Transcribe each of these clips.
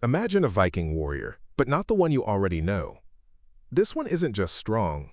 Imagine a Viking warrior, but not the one you already know. This one isn't just strong.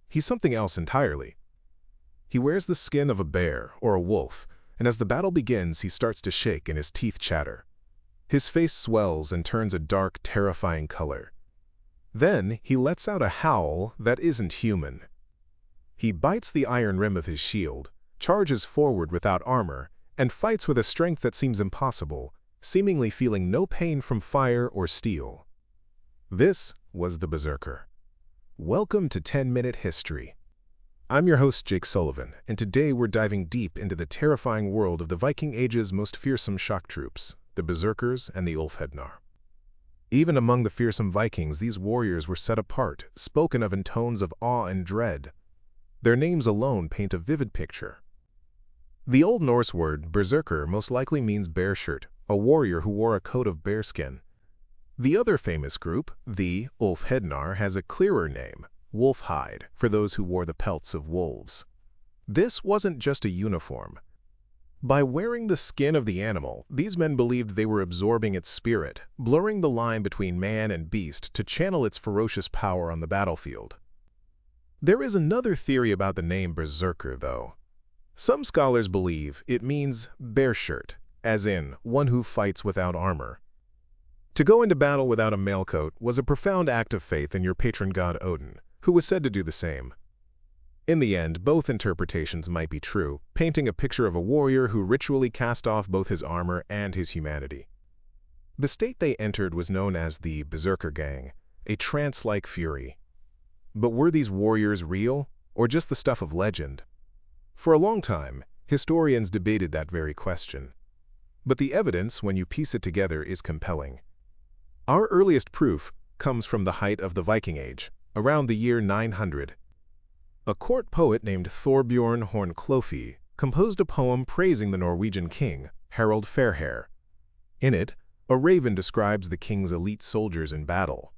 He's something else entirely. He wears the skin of a bear or a wolf, and as the battle begins, he starts to shake and his teeth chatter. His face swells and turns a dark, terrifying color. Then he lets out a howl that isn't human. He bites the iron rim of his shield, charges forward without armor, and fights with a strength that seems impossible, seemingly feeling no pain from fire or steel. This was the Berserker. Welcome to 10-Minute History. I'm your host, Jake Sullivan, and today we're diving deep into the terrifying world of the Viking Age's most fearsome shock troops, the Berserkers and the Ulfhednar. Even among the fearsome Vikings, these warriors were set apart, spoken of in tones of awe and dread. Their names alone paint a vivid picture. The Old Norse word berserker most likely means bear shirt, a warrior who wore a coat of bearskin. The other famous group, the Ulfhednar, has a clearer name, wolfhide, for those who wore the pelts of wolves. This wasn't just a uniform. By wearing the skin of the animal, these men believed they were absorbing its spirit, blurring the line between man and beast to channel its ferocious power on the battlefield. There is another theory about the name berserker, though. Some scholars believe it means bear shirt, as in one who fights without armor. To go into battle without a mail coat was a profound act of faith in your patron god Odin, who was said to do the same. In the end, both interpretations might be true, painting a picture of a warrior who ritually cast off both his armor and his humanity. The state they entered was known as the Berserker gang, a trance-like fury. But were these warriors real, or just the stuff of legend? For a long time, historians debated that very question. But the evidence, when you piece it together, is compelling. Our earliest proof comes from the height of the Viking Age, around the year 900. A court poet named Thorbjorn Hornklofi composed a poem praising the Norwegian king, Harald Fairhair. In it, a raven describes the king's elite soldiers in battle.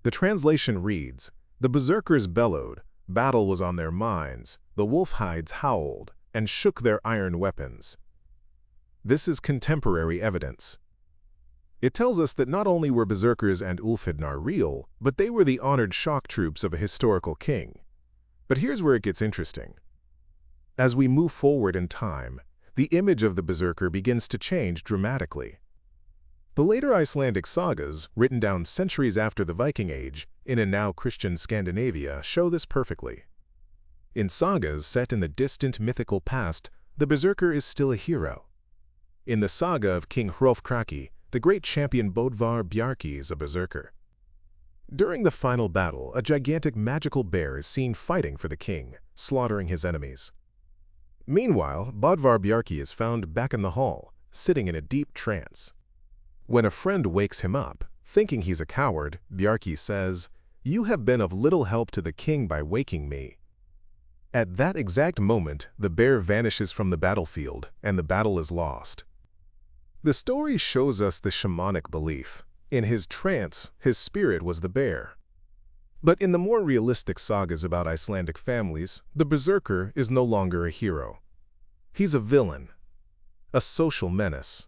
The translation reads, "The berserkers bellowed, battle was on their minds, the wolfhides howled, and shook their iron weapons." This is contemporary evidence. It tells us that not only were Berserkers and Ulfhednar real, but they were the honored shock troops of a historical king. But here's where it gets interesting. As we move forward in time, the image of the Berserker begins to change dramatically. The later Icelandic sagas, written down centuries after the Viking Age, in a now Christian Scandinavia, show this perfectly. In sagas set in the distant mythical past, the Berserker is still a hero. In the saga of King Hrolfkraki, the great champion Bodvar Bjarki is a berserker. During the final battle, a gigantic magical bear is seen fighting for the king, slaughtering his enemies. Meanwhile, Bodvar Bjarki is found back in the hall, sitting in a deep trance. When a friend wakes him up, thinking he's a coward, Bjarki says, "You have been of little help to the king by waking me." At that exact moment, the bear vanishes from the battlefield, and the battle is lost. The story shows us the shamanic belief. In his trance, his spirit was the bear. But in the more realistic sagas about Icelandic families, the berserker is no longer a hero. He's a villain, a social menace.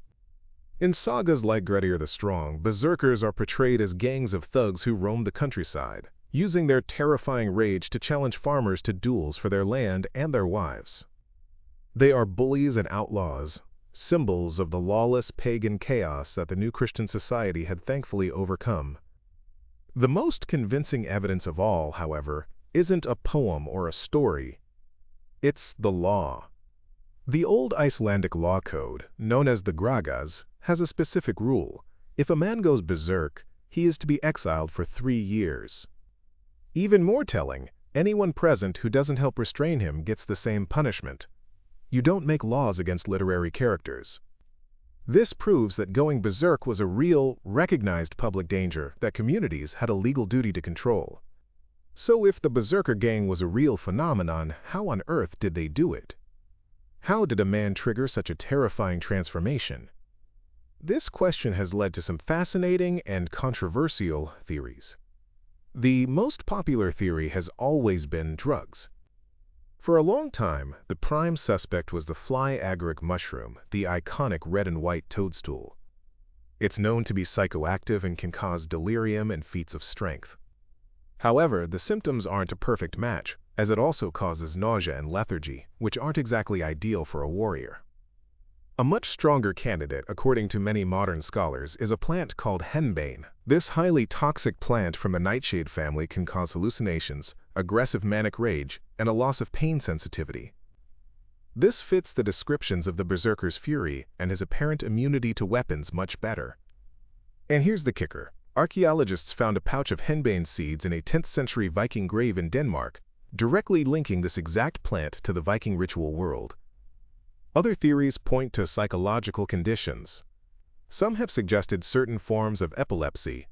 In sagas like Grettir the Strong, berserkers are portrayed as gangs of thugs who roam the countryside, using their terrifying rage to challenge farmers to duels for their land and their wives. They are bullies and outlaws, symbols of the lawless pagan chaos that the new Christian society had thankfully overcome. The most convincing evidence of all, however, isn't a poem or a story. It's the law. The old Icelandic law code, known as the Sagas, has a specific rule. If a man goes berserk, he is to be exiled for 3 years. Even more telling, anyone present who doesn't help restrain him gets the same punishment. You don't make laws against literary characters. This proves that going berserk was a real, recognized public danger that communities had a legal duty to control. So if the Berserker gang was a real phenomenon, how on earth did they do it? How did a man trigger such a terrifying transformation? This question has led to some fascinating and controversial theories. The most popular theory has always been drugs. For a long time, the prime suspect was the fly agaric mushroom, the iconic red and white toadstool. It's known to be psychoactive and can cause delirium and feats of strength. However, the symptoms aren't a perfect match, as it also causes nausea and lethargy, which aren't exactly ideal for a warrior. A much stronger candidate, according to many modern scholars, is a plant called henbane. This highly toxic plant from the nightshade family can cause hallucinations, aggressive manic rage, and a loss of pain sensitivity. This fits the descriptions of the Berserker's fury and his apparent immunity to weapons much better. And here's the kicker. Archaeologists found a pouch of henbane seeds in a 10th century Viking grave in Denmark, directly linking this exact plant to the Viking ritual world. Other theories point to psychological conditions. Some have suggested certain forms of epilepsy.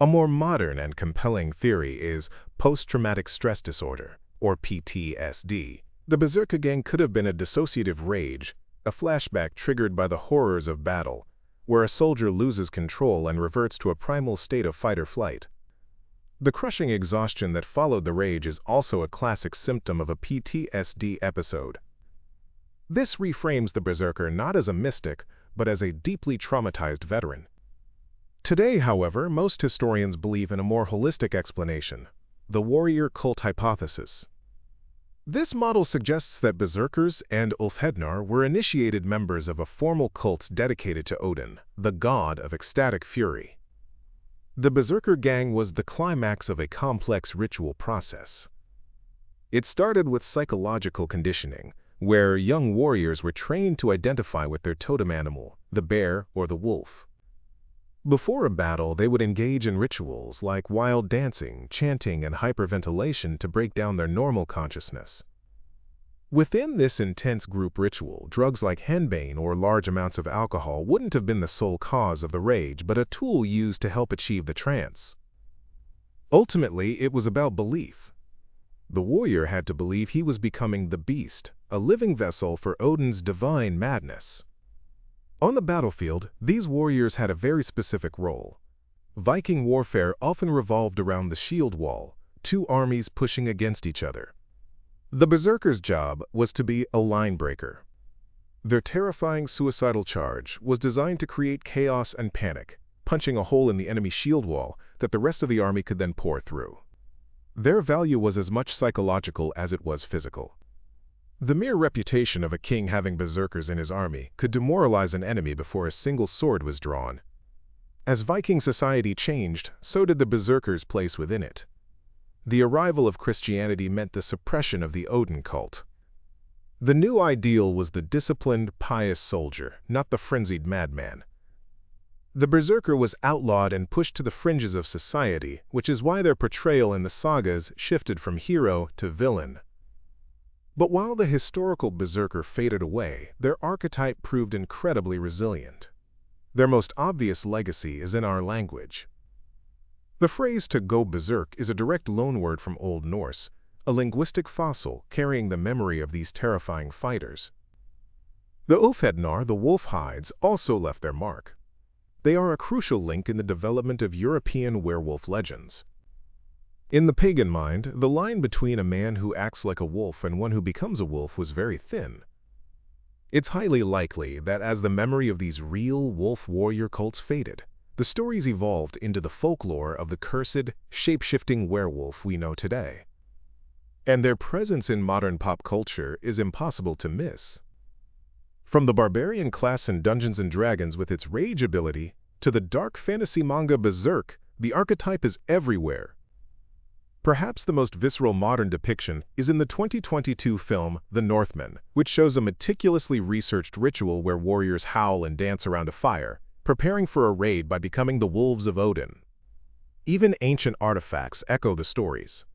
A more modern and compelling theory is post-traumatic stress disorder, or PTSD. The Berserker gang could have been a dissociative rage, a flashback triggered by the horrors of battle, where a soldier loses control and reverts to a primal state of fight or flight. The crushing exhaustion that followed the rage is also a classic symptom of a PTSD episode. This reframes the Berserker not as a mystic, but as a deeply traumatized veteran. Today, however, most historians believe in a more holistic explanation, the warrior cult hypothesis. This model suggests that Berserkers and Ulfhednar were initiated members of a formal cult dedicated to Odin, the god of ecstatic fury. The Berserker gang was the climax of a complex ritual process. It started with psychological conditioning, where young warriors were trained to identify with their totem animal, the bear or the wolf. Before a battle, they would engage in rituals like wild dancing, chanting, and hyperventilation to break down their normal consciousness. Within this intense group ritual, drugs like henbane or large amounts of alcohol wouldn't have been the sole cause of the rage, but a tool used to help achieve the trance. Ultimately, it was about belief. The warrior had to believe he was becoming the beast, a living vessel for Odin's divine madness. On the battlefield, these warriors had a very specific role. Viking warfare often revolved around the shield wall, two armies pushing against each other. The Berserker's job was to be a line breaker. Their terrifying suicidal charge was designed to create chaos and panic, punching a hole in the enemy shield wall that the rest of the army could then pour through. Their value was as much psychological as it was physical. The mere reputation of a king having berserkers in his army could demoralize an enemy before a single sword was drawn. As Viking society changed, so did the berserkers' place within it. The arrival of Christianity meant the suppression of the Odin cult. The new ideal was the disciplined, pious soldier, not the frenzied madman. The berserker was outlawed and pushed to the fringes of society, which is why their portrayal in the sagas shifted from hero to villain. But while the historical berserker faded away, their archetype proved incredibly resilient. Their most obvious legacy is in our language. The phrase to go berserk is a direct loanword from Old Norse, a linguistic fossil carrying the memory of these terrifying fighters. The Ulfhednar, the wolf hides, also left their mark. They are a crucial link in the development of European werewolf legends. In the pagan mind, the line between a man who acts like a wolf and one who becomes a wolf was very thin. It's highly likely that as the memory of these real wolf warrior cults faded, the stories evolved into the folklore of the cursed, shape-shifting werewolf we know today. And their presence in modern pop culture is impossible to miss. From the barbarian class in Dungeons & Dragons with its rage ability, to the dark fantasy manga Berserk, the archetype is everywhere. Perhaps the most visceral modern depiction is in the 2022 film The Northmen, which shows a meticulously researched ritual where warriors howl and dance around a fire, preparing for a raid by becoming the wolves of Odin. Even ancient artifacts echo the stories.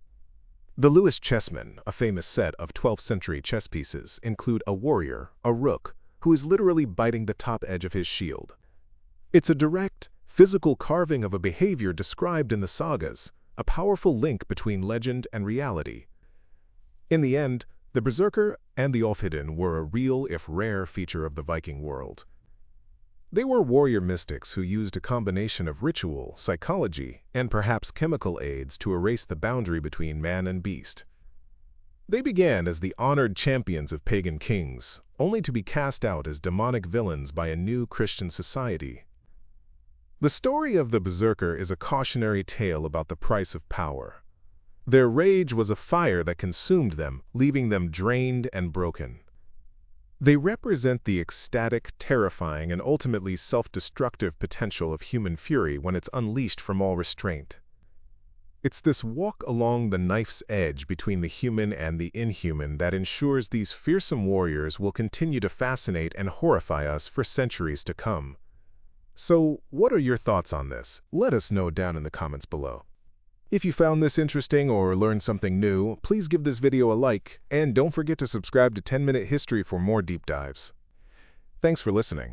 The Lewis chessmen, a famous set of 12th century chess pieces, include a warrior, a rook, who is literally biting the top edge of his shield. It's a direct, physical carving of a behavior described in the sagas, a powerful link between legend and reality. In the end, the Berserker and the Ulfhednar were a real, if rare, feature of the Viking world. They were warrior mystics who used a combination of ritual, psychology, and perhaps chemical aids to erase the boundary between man and beast. They began as the honored champions of pagan kings, only to be cast out as demonic villains by a new Christian society. The story of the Berserker is a cautionary tale about the price of power. Their rage was a fire that consumed them, leaving them drained and broken. They represent the ecstatic, terrifying, and ultimately self-destructive potential of human fury when it's unleashed from all restraint. It's this walk along the knife's edge between the human and the inhuman that ensures these fearsome warriors will continue to fascinate and horrify us for centuries to come. So, what are your thoughts on this? Let us know down in the comments below. If you found this interesting or learned something new, please give this video a like, and don't forget to subscribe to 10-Minute History for more deep dives. Thanks for listening.